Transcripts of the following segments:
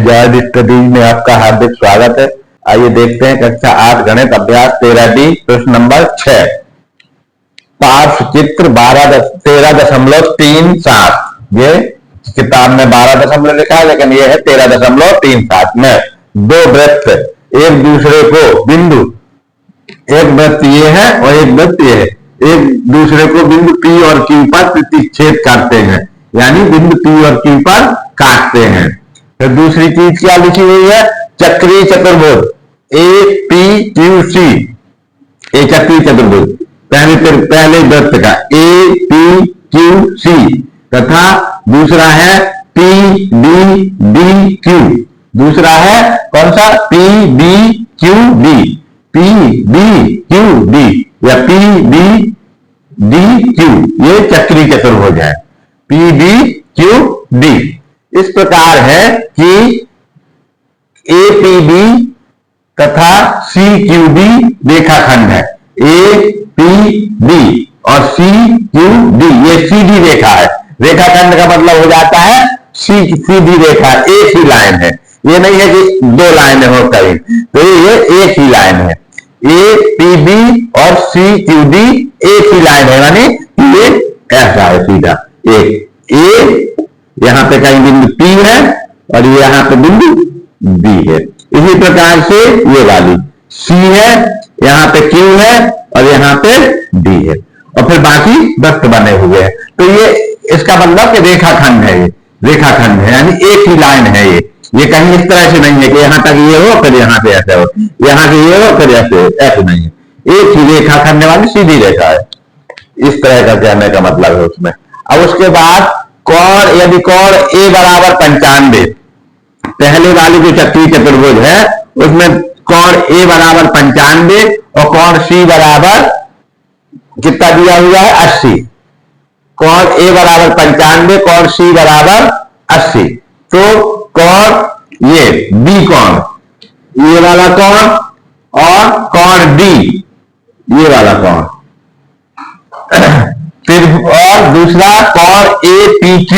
Joy studies में आपका हार्दिक स्वागत है। आइए देखते हैं कक्षा 8 गणित अभ्यास 13D प्रश्न नंबर 6। पार्श्व चित्र 13.37। ये किताब में 12 दशमलव लिखा है, लेकिन ये है 13.37 में दो वृत्त एक दूसरे को बिंदु, एक वृत्त ये है और एक वृत्त ये है, एक दूसरे को बिंदु P और Q पर प्रतिच्छेद करते हैं, यानी बिंदु P और Q पर काटते हैं। फिर दूसरी चीज क्या लिखी हुई है, चक्रीय चतुर्भुज APQC, ये चक्रीय चतुर्भुज पहले वृत्त का APQC तथा दूसरा है PBDQ, दूसरा है कौन सा PBQD या PBDQ, ये चक्रीय चतुर्भुज है PBQD। इस प्रकार है कि APB तथा CQD रेखाखंड है, APB और CQD ये सीधी रेखा है। रेखाखंड का मतलब हो जाता है सीधी रेखा, एक ही लाइन है, ये नहीं है कि दो लाइनें हो कहीं, तो ये एक ही लाइन है। APB और CQD एक ही लाइन है, यानी ये ऐसा है सीधा एक, A यहां पे कहीं बिंदु P है और ये यहां पे बिंदु B है। इसी प्रकार से ये वाली C है, यहां पे Q है और यहां पे D है, और फिर बाकी वृत्त बने हुए हैं। तो ये इसका मतलब कि रेखाखंड है, ये रेखाखंड है यानी एक ही लाइन है। ये कहीं इस तरह से नहीं है कि यहां तक ये हो फिर यहां से ऐसे हो, यहां से ये हो फिर ऐसे नहीं है, एक ही रेखाखंड वाली सीधी रेखा है। इस तरह का कहने का मतलब है उसमें। अब उसके बाद कोण, यदि कोण A बराबर 95, पहले वाली जो चक्रीय चतुर्भुज है उसमें कोण A बराबर 95 और कोण C बराबर कितना दिया हुआ है 80। कोण A बराबर 95, कोण C बराबर 80। तो कोण ये B कोण, ये वाला कोण और कोण D ये वाला कोण, फिर और दूसरा कोण APQ,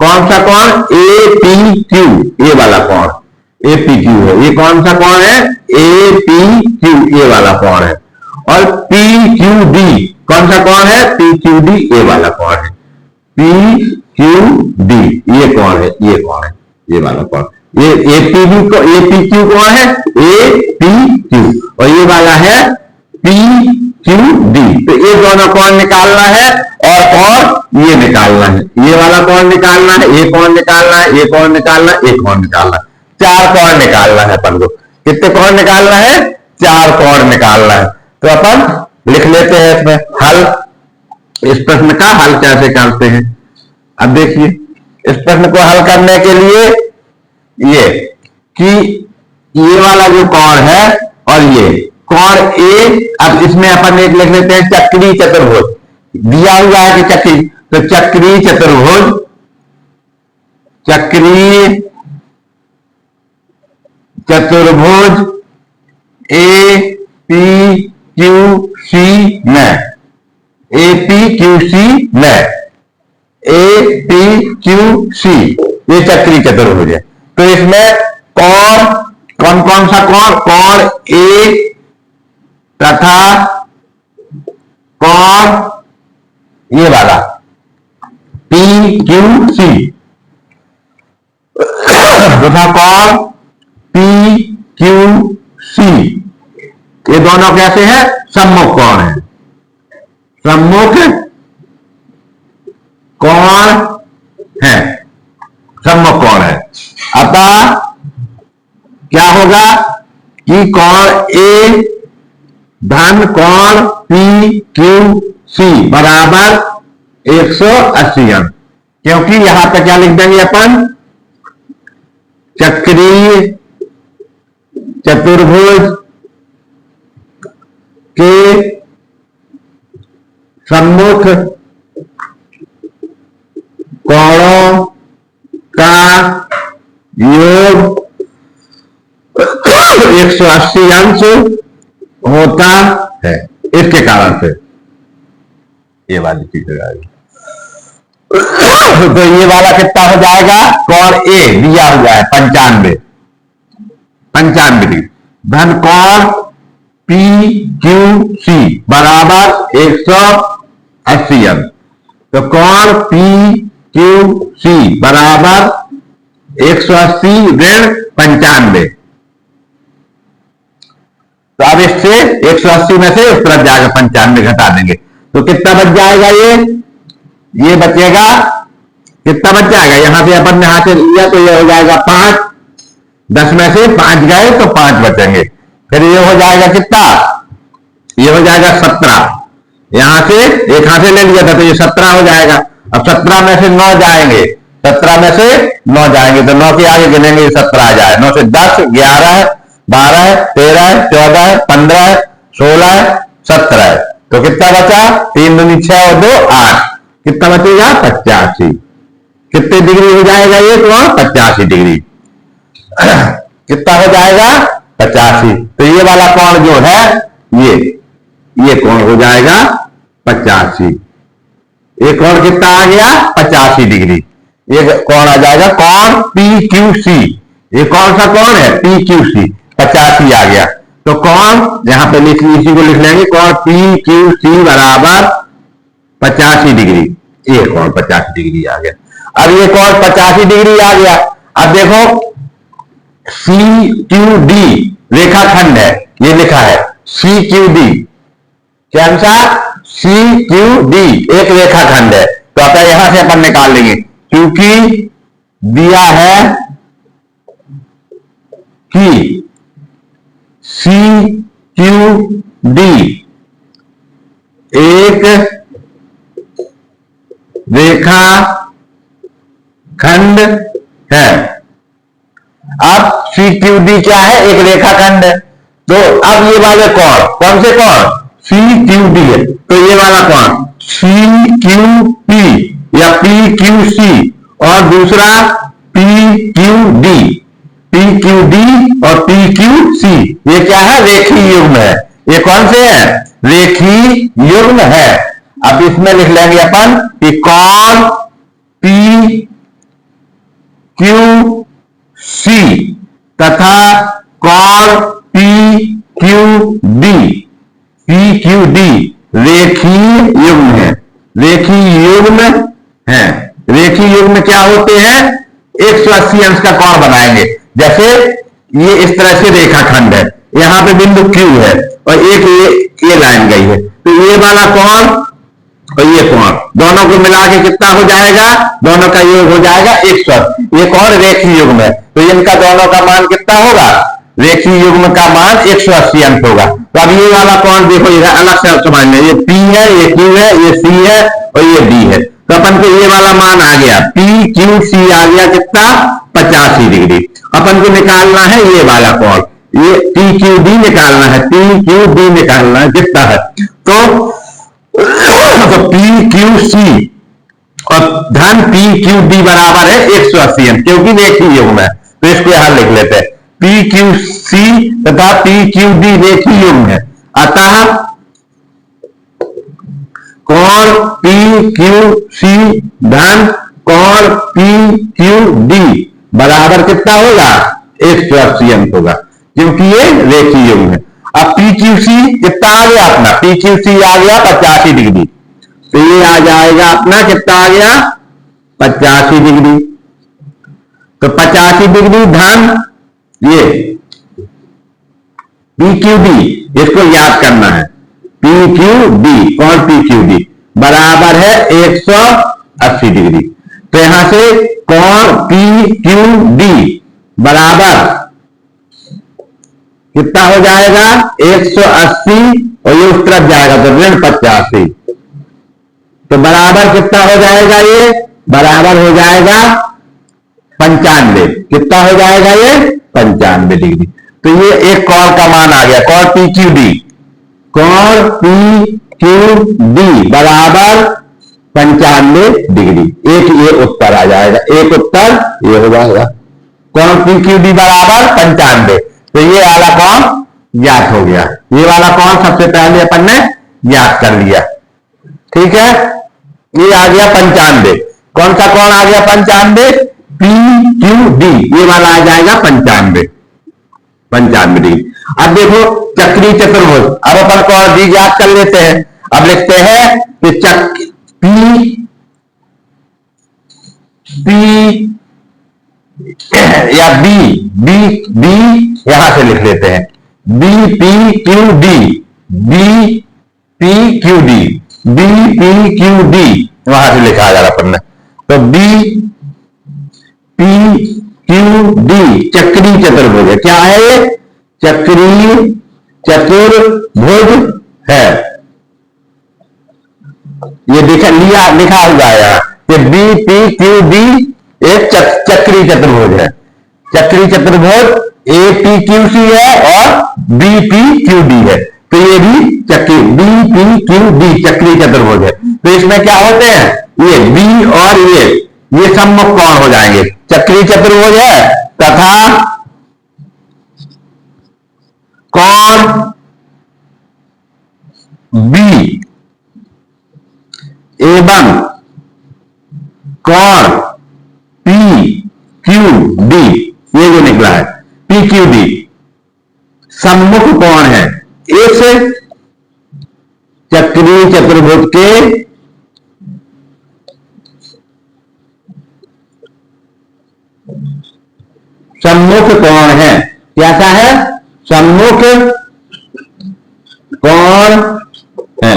कौन सा कोण APQ, ये वाला कोण APQ है। ये कौन सा कोण है APQ, ये वाला कोण है। और PQD कौन सा कोण है PQD, ये वाला कोण है PQD, ये कोण है, ये कोण है, ये वाला कोण। ये APQ कोण है APQ और ये वाला है PQD। तो ये दोनों कोण निकालना है और ये निकालना है, ये वाला कोण निकालना है, ये कोण निकालना है, ये कोण निकालना है, एक कोण निकालना है, 4 कोण निकालना है अपन को। कितने कोण निकालना है 4 कोण निकालना है। तो अपन लिख लेते हैं इसमें हल, इस प्रश्न का हल कैसे करते हैं। अब देखिए इस प्रश्न को हल करने के लिए ये कि ये वाला जो कोण है और ये कोण A, अब इसमें अपन एक लिख लेते हैं चक्रीय चतुर्भुज, दिया हुआ है कि चक्रीय, तो चक्रीय चतुर्भुज APQC में APQC ये चक्रीय चतुर्भुज है। तो इसमें कोण कौन सा कोण A तथा कोण ये वाला PQC तथा कोण PQC, ये दोनों कैसे हैं सम्मुख कोण है, सम्मुख कोण है, सम्मुख कोण है। अतः क्या होगा कि कोण A धन कोण PQC बराबर 180 अंक, क्योंकि यहां पर क्या लिख देंगे अपन चक्रीय चतुर्भुज के सम्मुख कोणों का योग 180 अंश होता है। इसके कारण से ये वाली चीज हो जाएगी। तो ये वाला कितना हो जाएगा, कोण ए दिया हुआ है 95, 95 डिग्री। धन कोण पी क्यू सी बराबर 180 अंश। तो कोण पी क्यू सी बराबर 180 ऋण 95। तो अब इससे 180 में से उस तरफ जाकर 95 घटा देंगे तो कितना बच जाएगा? ये बचेगा, कितना बच जाएगा? यहां से अपन ने हाथ लिया तो ये हो जाएगा 5, 10 में से 5 गए तो 5 बचेंगे। फिर ये हो जाएगा कितना? ये हो जाएगा 17। यहां से एक हाथ से ले लिया था तो ये 17 हो जाएगा। अब 17 में से 9 जाएंगे, 17 में से 9 जाएंगे तो 9 के आगे गिनेंगे 17 आ जाए। 9 से 10, 11, 12, 13, 14, 15, 16, 17। तो कितना बचा? 3 दूनी 6 और 2 8। कितना बचेगा? 85। कितने डिग्री हो जाएगा ये? तो 85 डिग्री। कितना हो जाएगा? 85। तो ये वाला कोण जो है ये कोण हो जाएगा 85। ये कोण कितना आ गया? 85 डिग्री। ये कोण आ जाएगा कोण पी क्यू सी। ये कौन सा कोण है? P Q C. 85 आ गया। तो कोण यहां पे इसी को लिख लेंगे, कोण पी क्यू सी बराबर 85 डिग्री। ये कोण 85 डिग्री आ गया। अब ये कोण 85 डिग्री आ गया। अब देखो सी क्यू डी रेखाखंड है, ये लिखा है सी क्यू डी। क्या सा? सी क्यू डी एक रेखाखंड है। तो अब यहां से अपन निकाल लेंगे, क्योंकि दिया है कि सी क्यू डी एक रेखा खंड है। अब सी क्यू डी क्या है? एक रेखाखंड है। तो अब ये वाले कोण, कौन से कोण? सी क्यू डी है। तो ये वाला कोण सी क्यू पी या पी क्यू सी और दूसरा P Q D. P Q D और पी क्यू सी ये क्या है? रेखीय युग्म है। ये कौन से है? रेखीय युग्म है। अब इसमें लिख लेंगे अपन कि कोण पी क्यू सी तथा कोण P Q D. P Q D रेखीय युग्म है। रेखीय युग्म है। रेखीय युग्म क्या होते हैं? 180 अंश का कोण बनाएंगे। जैसे ये इस तरह से रेखाखंड है, यहां पे बिंदु Q है और एक ये लाइन गई है। तो ये वाला कोण और ये कोण दोनों को मिला के कितना हो जाएगा? दोनों का योग हो जाएगा 180। ये कोण रेखीय युग्म है तो इनका दोनों का मान कितना होगा? रेखीय युग्म का मान 180 अंश होगा। तो अब ये वाला कोण देखो, ये अलग से समझ लें, ये P है, ये Q है, ये C है और ये D है। तो अपन को ये वाला मान आ गया पी क्यू सी आ गया कितना? 85 डिग्री। अपन को निकालना है ये वाला कोण, ये पी क्यू डी निकालना है, पी क्यू डी निकालना है कितना है। तो पी क्यू सी और धन पी क्यू डी बराबर है 180 अंश, क्योंकि रेखीय युग्म है। तो इसको यहां लिख लेते हैं, पी क्यू सी तथा पी क्यू डी रेखीय युग्म है। अतः कोण पी क्यू सी धन कोण पी क्यू डी बराबर कितना होगा? 180 अंश होगा, क्योंकि ये रेखीय युग्म है। अब पी क्यू सी कितना आ गया अपना? पी क्यू सी आ गया 85 डिग्री। तो ये आ जाएगा अपना कितना आ गया? 85 डिग्री। तो 85 डिग्री धन ये पी क्यू डी, इसको याद करना है, पी क्यू डी कौन पी क्यू डी बराबर है 180 डिग्री। तो यहां से कौन पी क्यू डी बराबर कितना हो जाएगा? 180 और ये उस तरफ जाएगा तो ऋण 85। तो बराबर कितना हो जाएगा? ये बराबर हो जाएगा 95। कितना हो जाएगा ये? 95 डिग्री। तो ये एक कोण का मान आ गया, कोण पी क्यू डी, कोण पी क्यू डी बराबर 95 डिग्री। एक ये उत्तर आ जाएगा, एक उत्तर ये हो जाएगा, कोण पी क्यू डी बराबर 95। तो ये वाला कोण ज्ञात हो गया। ये वाला कोण सबसे पहले अपन ने ज्ञात कर लिया, ठीक है। ये आ गया 95। कौन सा कोण आ गया 95? पी क्यू डी, ये वाला आ जाएगा 95। 95 डिग्री। अब देखो चक्रीय चतुर्भुज, अब अपन कोण डी ज्ञात कर लेते हैं। अब लिखते हैं कि पी या बी बी बी यहां से लिख लेते हैं, B P Q D, B P Q D, B P Q D वहां से लिखा जाएगा अपन ने। तो बी पी क्यू डी चक्रीय चतुर्भुज है। क्या है ये? चक्रीय चतुर्भुज है। ये लिखा हुआ है कि बी पी क्यू डी एक चक्रीय चतुर्भुज है। चक्रीय चतुर्भुज ए पी क्यू सी है और बी पी क्यू डी है। तो ये भी चक्रीय बी पी क्यू डी चक्रीय चतुर्भुज है। तो इसमें क्या होते हैं, ये बी और ये सम्मुख कोण हो जाएंगे। चक्रीय चतुर्भुज है तथा कोण बी एवं कोण पी क्यू डी, ये जो निकला है पी क्यू डी सम्मुख कोण है इस चक्रीय चतुर्भुज के सम्मुख कोण है। कैसा है? सम्मुख कोण है।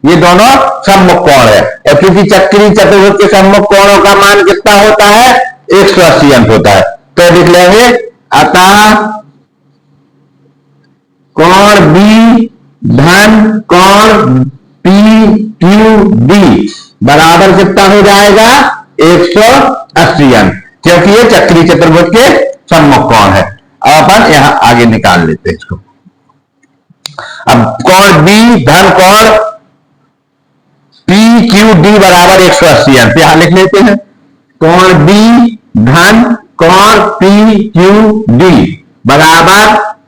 ये दोनों सम्मुख कोण है। और किसी चक्रीय चतुर्भुज के सम्मुख कोणों का मान कितना होता है? 180 अंश होता है। तो लिख लेंगे अतः कोण बी धन कोण पी क्यू डी बराबर कितना हो जाएगा? 180 अंश, क्योंकि ये चक्रीय चतुर्भुज के सम्मुख कोण है। अब अपन यहां आगे निकाल लेते हैं इसको। अब कोण बी धन कोण पी क्यू डी बराबर 180 अंश, यहां लिख लेते हैं कोण बी धन कोण पी क्यू डी बराबर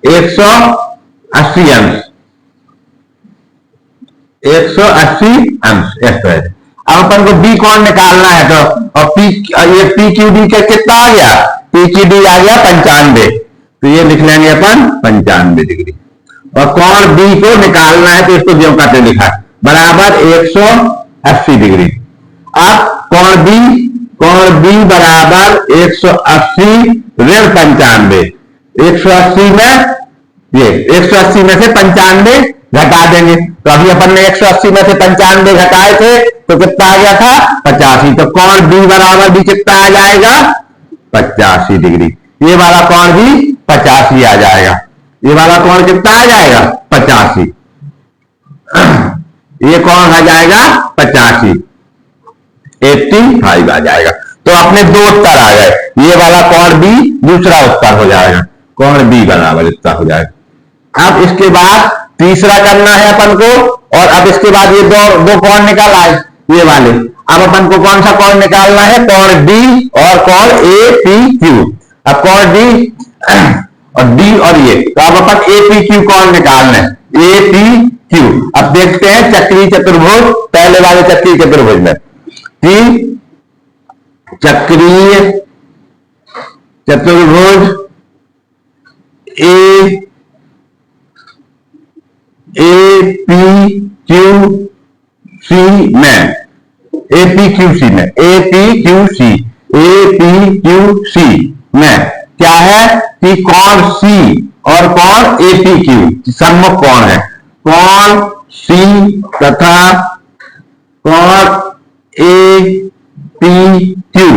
180 अंश, 180 अंश। अब अपन को बी कोण निकालना है, तो और ये पी क्यू डी का कितना आ गया? पी क्यू डी आ गया 95। तो ये लिख लेंगे अपन 95 डिग्री। और कोण बी को निकालना है तो इसको ज्यों का त्यों लिखा है बराबर 180 डिग्री। अब कोण बी बराबर 180 ऋण 95। 180 में ये 180 में से 95 घटा देंगे। तो अभी अपन ने 180 में से 95 घटाए थे तो कितना आ गया था? 85। तो कोण बी बराबर भी कितना आ जाएगा? 85 डिग्री। ये वाला कोण भी 85 आ जाएगा। ये वाला कोण कितना आ जाएगा? 85। ये कोण आ जाएगा 85, 85 आ जाएगा। तो अपने दो उत्तर आ गए। ये वाला कोण बी दूसरा उत्तर हो जाएगा, कोण बी बराबर इतना हो जाएगा। अब इसके बाद तीसरा करना है अपन को, और अब इसके बाद ये दो कोण निकाल आए ये वाले। अब अपन को कौन सा कोण निकालना है? कोण डी और कोण ए पी क्यू। अब कोण डी और डी और ये, तो अब अपन ए पी क्यू कोण निकालना है, ए पी क्यू। अब देखते हैं चक्रीय चतुर्भुज, पहले वाले चक्रीय चतुर्भुज में कि चक्रीय चतुर्भुज ए पी क्यू सी में, ए पी क्यू सी में, ए पी क्यू सी में क्या है कि कोण सी और कोण ए पी क्यू सम्मुख कोण है। कोण सी तथा कोण ए पी क्यू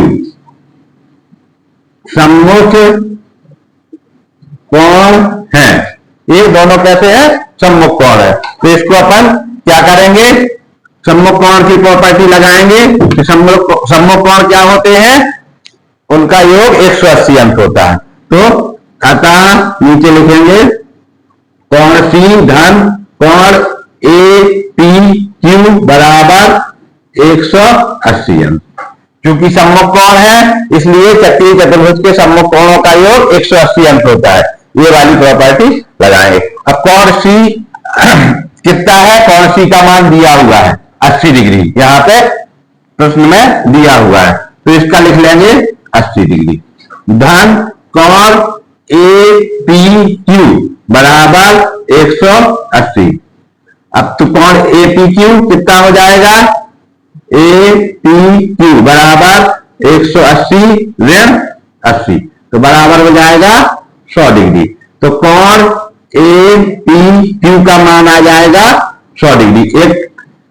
सम्मुख कोण है। ये दोनों कैसे हैं? सम्मुख कोण है। तो इसको अपन क्या करेंगे? सम्मुख कोण की प्रॉपर्टी लगाएंगे कि सम्मुख कोण क्या होते हैं? उनका योग 180 अंश होता है। तो अतः नीचे लिखेंगे कोण सी धन कोण ए पी क्यू बराबर 180 अंश। क्योंकि सम्मुख कोण है इसलिए चक्रीय चतुर्भुज के सम्मुख कोणों का योग 180 अंश होता है। ये वाली प्रॉपर्टी लगाएंगे। अब कोण सी कितना है? कोण सी का मान दिया हुआ है 80 डिग्री, यहां पे प्रश्न में दिया हुआ है। तो इसका लिख लेंगे 80 डिग्री धन कोण ए पी क्यू बराबर 180। अब तो कौन ए पी क्यू कितना हो जाएगा, ए पी क्यू बराबर 180 ऋण 80, तो बराबर हो जाएगा 100 डिग्री। तो कौन ए पी क्यू का मान आ जाएगा 100 डिग्री। एक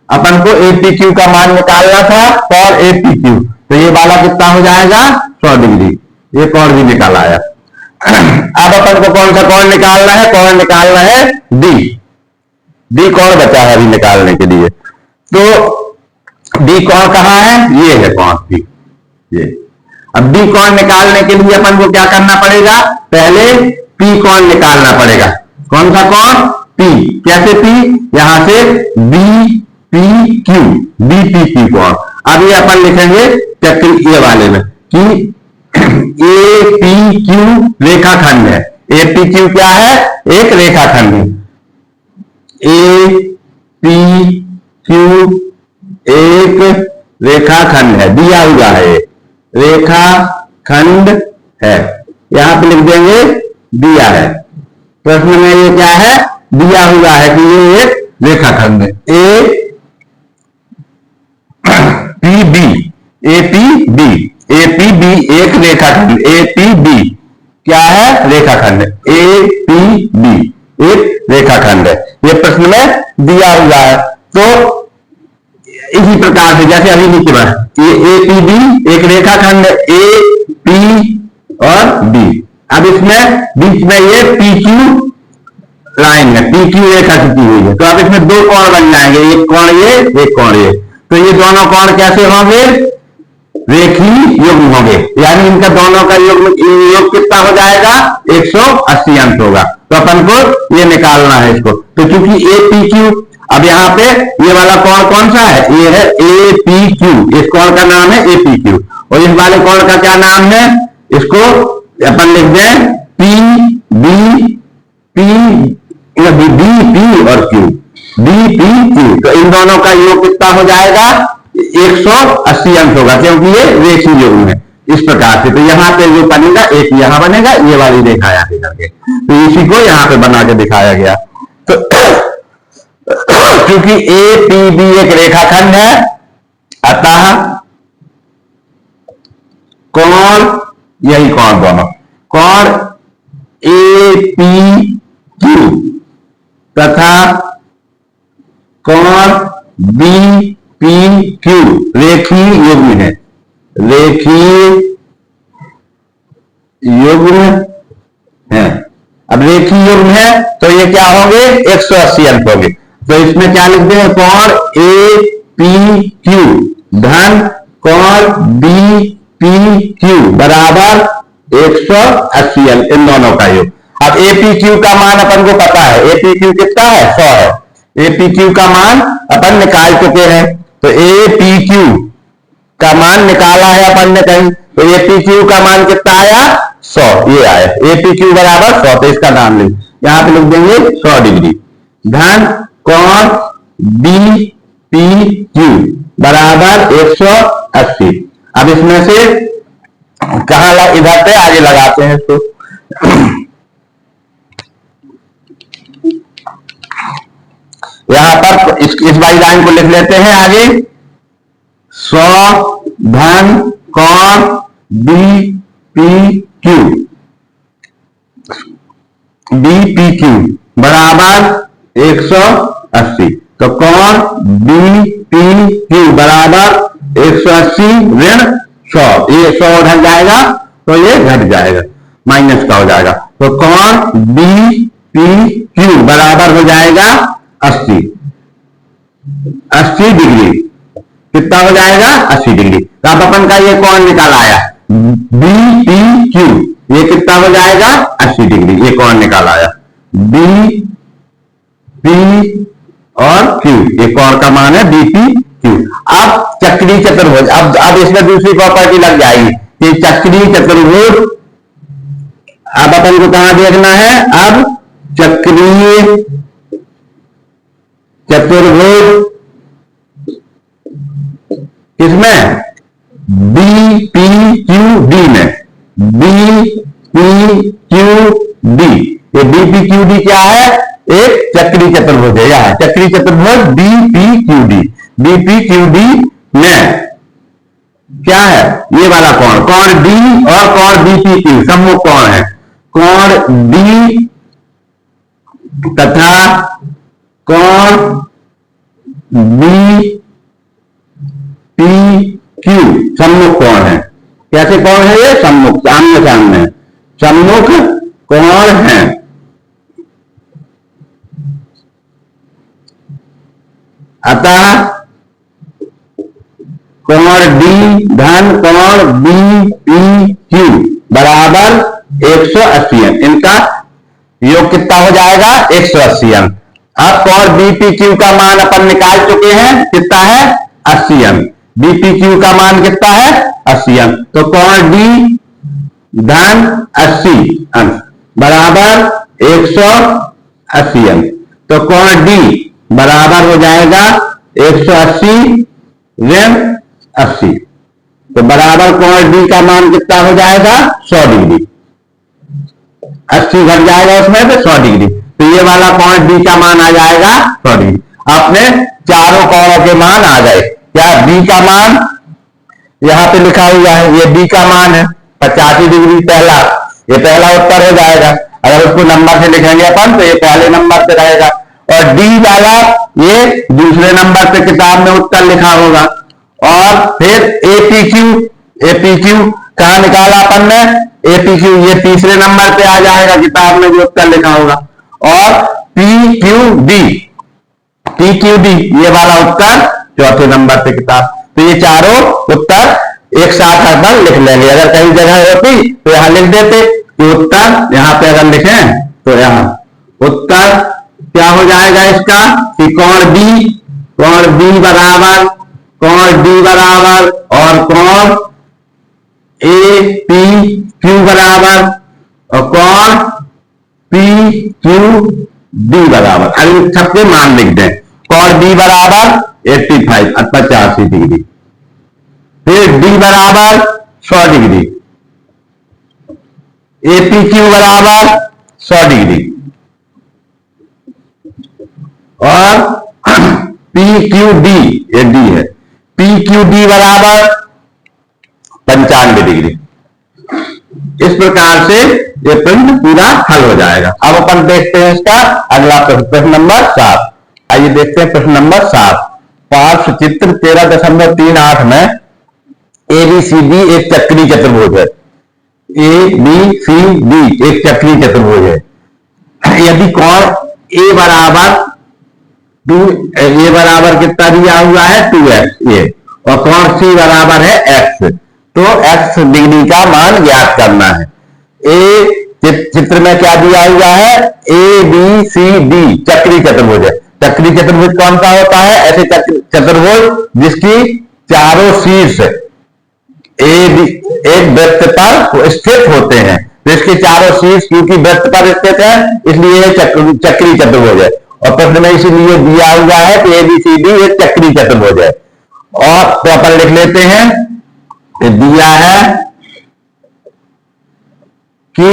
अपन को ए पी क्यू का मान निकालना था फॉर ए पी क्यू, तो ये वाला कितना हो जाएगा 100 डिग्री। ये कौन भी निकाला आया। अब अपन को कौन सा कौन निकालना है, कौन निकालना है डी। डी कौन बचा है अभी निकालने के लिए, तो डी कौन कहाँ है, ये है कौन डी, ये। अब डी कौन निकालने के लिए अपन को क्या करना पड़ेगा, पहले पी कौन निकालना पड़ेगा। कौन सा कौन, पी। कैसे पी, यहां से B P Q, B P Q कौन। अब ये अपन लिखेंगे चक्र ये वाले में कि ए पी क्यू रेखाखंड है। ए पी क्यू क्या है, एक रेखाखंड है। ए पी क्यू एक रेखाखंड है, दिया हुआ है, रेखाखंड है। यहां पे लिख देंगे दिया है, प्रश्न में ये क्या है, दिया हुआ है कि ये एक रेखाखंड है। A P B, A P B, A P B एक रेखाखंड, ए पी बी क्या है, रेखाखंड। ए पी बी एक रेखाखंड है, ये प्रश्न में दिया हुआ है। तो इसी प्रकार से जैसे अभी नीचे बढ़ा, ये ए पी बी एक रेखाखंड है, ए पी और बी। अब इसमें बीच में ये पी क्यू लाइन है, पी क्यू रेखा खींची हुई है, तो अब इसमें दो कोण बन जाएंगे, एक कोण ये, एक कोण ये। तो ये दोनों कोण कैसे होंगे, रेखीय युग्म होंगे, यानी इनका दोनों का योग कितना हो जाएगा, 180 अंश होगा। तो अपन को ये निकालना है इसको। तो चूंकि ए पी क्यू, अब यहाँ पे ये वाला कोण कौन सा है, ये है ए पी क्यू, इस कोण का नाम है ए पी क्यू। और इस वाले कोण का क्या नाम है, इसको अपन लिख दें P B P, B P और क्यू, बी पी क्यू। तो इन दोनों का योग कितना हो जाएगा, 180 अंश होगा, क्योंकि ये रेखीय योग है इस प्रकार से। तो यहाँ पे जो बनेगा, एक यहाँ बनेगा, ये वाली रेखा यहाँ करके, तो इसी को यहाँ पे बना के दिखाया गया। तो क्योंकि ए पी बी एक रेखाखंड है, अतः कोण, यही कोण दोनों कोण ए पी क्यू तथा कोण बी पी क्यू रेखीय युग्म है, रेखीय युग्म है। अब रेखीय युग्म है तो ये क्या होंगे, 180 अंश होंगे। तो इसमें क्या लिख देंगे, कोण ए पी क्यू धन कोण बी पी क्यू बराबर 180 अंश, इन दोनों का योग। अब ए पी क्यू का मान अपन को पता है, ए पी क्यू कितना है, 100 है। ए पी क्यू का मान अपन निकाल चुके हैं, तो ए पी क्यू का मान निकाला है अपन ने कहीं, तो ए पी क्यू का मान कितना आया, 100, ये आया ए पी क्यू बराबर 100। तो इसका नाम लिख, यहां पे लिख देंगे 100 डिग्री धन कोण बी पी क्यू बराबर 180। अब इसमें से कहां, इधर पे आगे लगाते हैं इसको। यहां पर इस वाली लाइन को लिख लेते हैं आगे, 100 धन कोण B P Q, B P Q बराबर 180। तो कोण बी पी क्यू बराबर 180 ऋण 100, ये 100 उधर जाएगा तो ये घट जाएगा, माइनस का हो जाएगा। तो कोण बी पी क्यू बराबर हो जाएगा 80 डिग्री, कितना हो जाएगा 80 डिग्री। तो अब अपन का ये कोण निकाल आया बी पी क्यू, ये कितना हो जाएगा 80 डिग्री, ये कोण निकाल आया बी पी और क्यू, ये कोण का मान है बी पी क्यू। अब चक्रीय चतुर्भुज, अब इसमें दूसरी प्रॉपर्टी लग जाएगी कि चक्रीय चतुर्भुज, अब अपन को कहां देखना है, अब चक्रीय चतुर्भुज किसमें, बी पी क्यू डी में, बी पी क्यू डी। ये बीपीक्यूडी क्या है? एक चक्री चतुर्भुज है। यह चक्री चतुर्भुज बीपीक्यूडी। बीपीक्यूडी में क्या है? ये वाला कोण, कोण डी और कोण बीपीक्यू सम्मुख कोण है। कोण डी तथा कोण बी पी क्यू सम्मुख कोण है। कैसे कोण है ये? सम्मुख, सामने सामने सम्मुख कोण है। अतः कोण डी धन कोण बी पी क्यू बराबर 180 अंक। इनका योग कितना हो जाएगा? 180 अंक। अब कोण बीपीक्यू का मान अपन निकाल चुके हैं, कितना है? 80 अंक। बीपीक्यू का मान कितना है? 80 अंक। तो कोण डी धन 80 अंक बराबर 180 अंक। तो कोण डी बराबर हो जाएगा 180 ऋण 80। तो बराबर कोण डी का मान कितना हो जाएगा? 100 डिग्री। 80 घट जाएगा उसमें तो 100 डिग्री। तो ये वाला कोण डी का मान आ जाएगा 100 डिग्री। आपने चारों कोणों के मान आ गए। क्या बी का मान यहां पे लिखा हुआ है, ये बी का मान है 85 डिग्री पहला, ये पहला उत्तर हो जाएगा। अगर उसको नंबर से लिखेंगे अपन तो ये पहले नंबर पे रहेगा। और डी वाला ये दूसरे नंबर पे किताब में उत्तर लिखा होगा। और फिर एपीक्यू, एपीक्यू कहां निकाला अपन ने? एपीक्यू ये तीसरे नंबर पे आ जाएगा किताब में जो उत्तर लिखा होगा। और पीक्यूडी, पीक्यूडी ये वाला उत्तर चौथे नंबर पे किताब। तो ये चारों उत्तर एक साथ अपन लिख लेंगे। अगर कई जगह होती तो यहां लिख देते कि उत्तर यहां पे अगर लिखें तो यहां उत्तर क्या हो जाएगा इसका कि कोण बी बराबर कोण डी बराबर और कोण ए पी क्यू बराबर और कोण पी क्यू डी बराबर। अभी सबके मान लिख दें। कोण बी बराबर 85 85 डिग्री, फिर डी बराबर 100 डिग्री, एपीक्यू बराबर 100 डिग्री और पीक्यूडी ये डी है, पीक्यूडी बराबर 95 डिग्री। इस प्रकार से ये प्रश्न पूरा हल हो जाएगा। अब अपन देखते हैं इसका अगला प्रश्न, प्रश्न नंबर 7। आइए देखते हैं प्रश्न नंबर 7। पार्श्व चित्र 13.38 में एबीसीडी एक चक्री चतुर्भुज है। एबीसीडी एक चक्री चतुर्भुज है। यदि कोण ए बराबर कितना दिया हुआ है? 2x ये, और कोण सी बराबर है x, तो x डिग्री का मान ज्ञात करना है। चित्र में क्या दिया हुआ है? ए बी सी डी चक्री चतुर्भुज है। चक्री चतुर्भुज कौन सा होता है? ऐसे चतुर्भुज जिसकी चारों शीर्ष एक वृत्त पर स्थित होते हैं। तो इसके चारों शीर्ष क्योंकि वृत्त पर स्थित है इसलिए चक्री चतुर्भुज है। और प्रश्न में इसीलिए दिया हुआ है कि एबीसीडी एक चक्री चतुर्भुज है। और तो अपन लिख लेते हैं, दिया है कि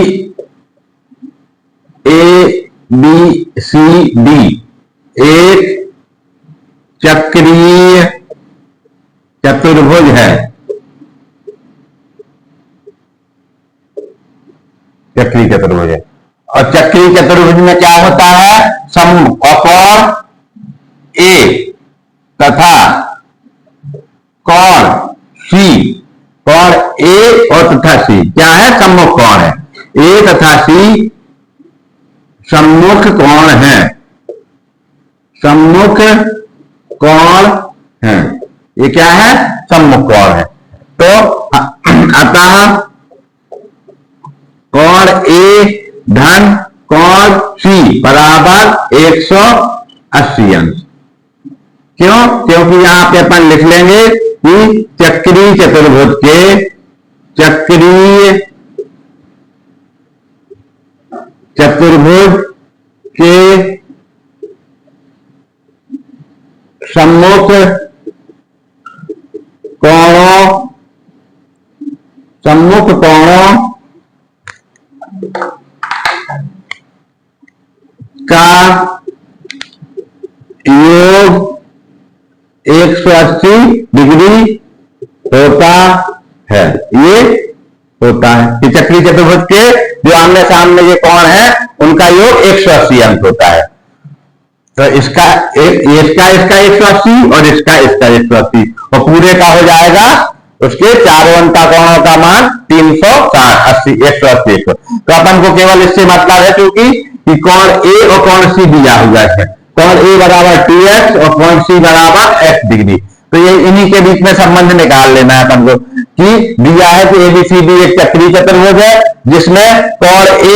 ए बी सी डी एक चक्रीय चतुर्भुज है। चक्री चतुर्भुज है और चक्री चतुर्भुज में क्या होता है? कोण ए तथा कोण सी, कोण ए और तथा सी क्या है? सम्मुख कोण है। ए तथा सी सम्मुख कोण है, सम्मुख कोण है। ये क्या है? सम्मुख कोण है। तो अतः कोण ए धन कोण सी बराबर 180 अंश। क्यों? क्योंकि यहां पे अपन लिख लेंगे कि चक्रीय चतुर्भुज के चक्रीय चतुर्भुज के सम्मुख कोणों का योग 180 डिग्री होता है। ये होता है कि चक्रीय चतुर्भुज के जो आमने सामने के कोण है उनका योग 180 अंक होता है। तो इसका 180 और इसका 180 और पूरे का हो जाएगा उसके चारों अंक का कोणों का मान 360 80 180। तो अपन को केवल इससे मतलब है क्योंकि कोण ए और कोण सी दिया हुआ है। कोण ए बराबर 2x और कोण सी बराबर x डिग्री। तो ये इन्हीं के बीच में संबंध निकाल लेना है अपन को कि दिया है कि एबीसीडी एक चक्रीय चतुर्भुज है जिसमें कोण ए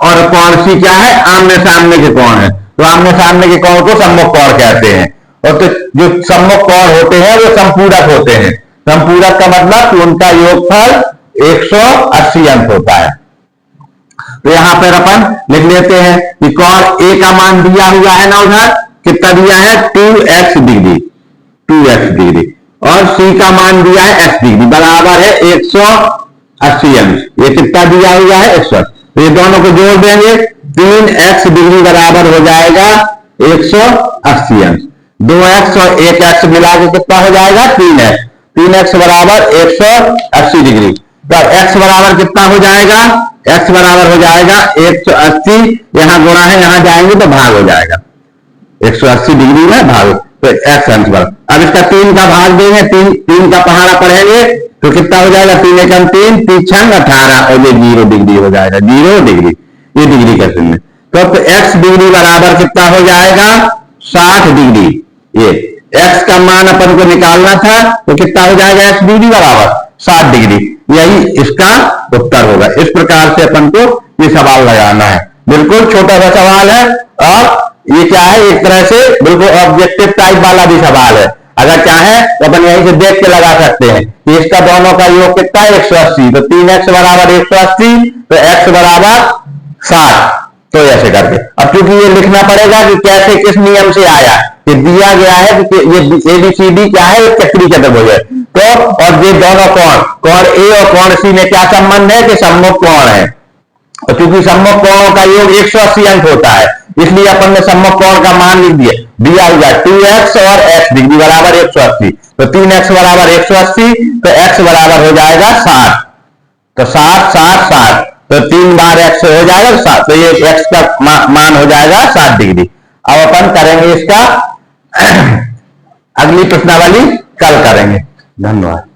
और कोण सी क्या है, आमने सामने के कोण है। तो आमने सामने के कोण को सम्मुख कोण कहते हैं। और तो जो सम्मुख कोण होते हैं वो संपूरक होते हैं। संपूरक का मतलब कि उनका योगफल 180 अंक होता है। तो यहां पर अपन लिख लेते हैं कि कोण ए का मान दिया हुआ है ना, उधर कितना दिया है 2x डिग्री और सी का मान दिया है x डिग्री बराबर है 180 अंश। ये कितना दिया हुआ है 180। तो ये दोनों को जोड़ देंगे 3x डिग्री बराबर हो जाएगा 180 अंश। 2x और 1x मिला के कितना हो जाएगा 3x। 3x बराबर 180 डिग्री। तो x बराबर कितना हो जाएगा, x बराबर हो जाएगा 180। यहां गुणा है, यहां जाएंगे तो भाग हो जाएगा 180 डिग्री में भाग। तो x अंश बराबर अब इसका 3 का भाग देंगे, 3 का पहाड़ा पढ़ेंगे तो कितना हो जाएगा 3 एकम 3 3 18 और ये 0 डिग्री हो जाएगा 0 डिग्री। ये डिग्री का चिन्ह। तो x डिग्री बराबर कितना हो जाएगा 60 डिग्री। ये x का मान अपन को निकालना था तो कितना हो जाएगा x डिग्री बराबर 60 डिग्री। यही इसका उत्तर होगा। इस प्रकार से अपन को ये सवाल लगाना है। बिल्कुल छोटा सा सवाल है और ये क्या है, एक तरह से बिल्कुल ऑब्जेक्टिव टाइप वाला भी सवाल है। अगर चाहे तो अपन यहीं से देख के लगा सकते हैं कि इसका दोनों का योग कितना है 180। तो 3x बराबर 180 तो x बराबर 60। तो ऐसे करके अब क्योंकि ये लिखना पड़ेगा कि कैसे किस नियम से आया कि दिया गया है कि ये एबीसीडी क्या है, एक चक्रीय चतुर्भुज है। तो और ये दोनों कोण ए और कोण सी में क्या संबंध है कि सम्मुख कोण है। और क्योंकि सम्मुख कोणों का योग 180 अंक होता है इसलिए अपन ने सम्मुख कोण का मान लिख दिया हुआ 2x और x डिग्री बराबर 180। तो 3x बराबर 180 तो x बराबर हो जाएगा 60। तो 60 तो 3 बार x हो जाएगा 60। तो ये x का मान हो जाएगा 60 डिग्री। अब अपन करेंगे इसका अगली प्रश्नावली कल करेंगे। धन्यवाद।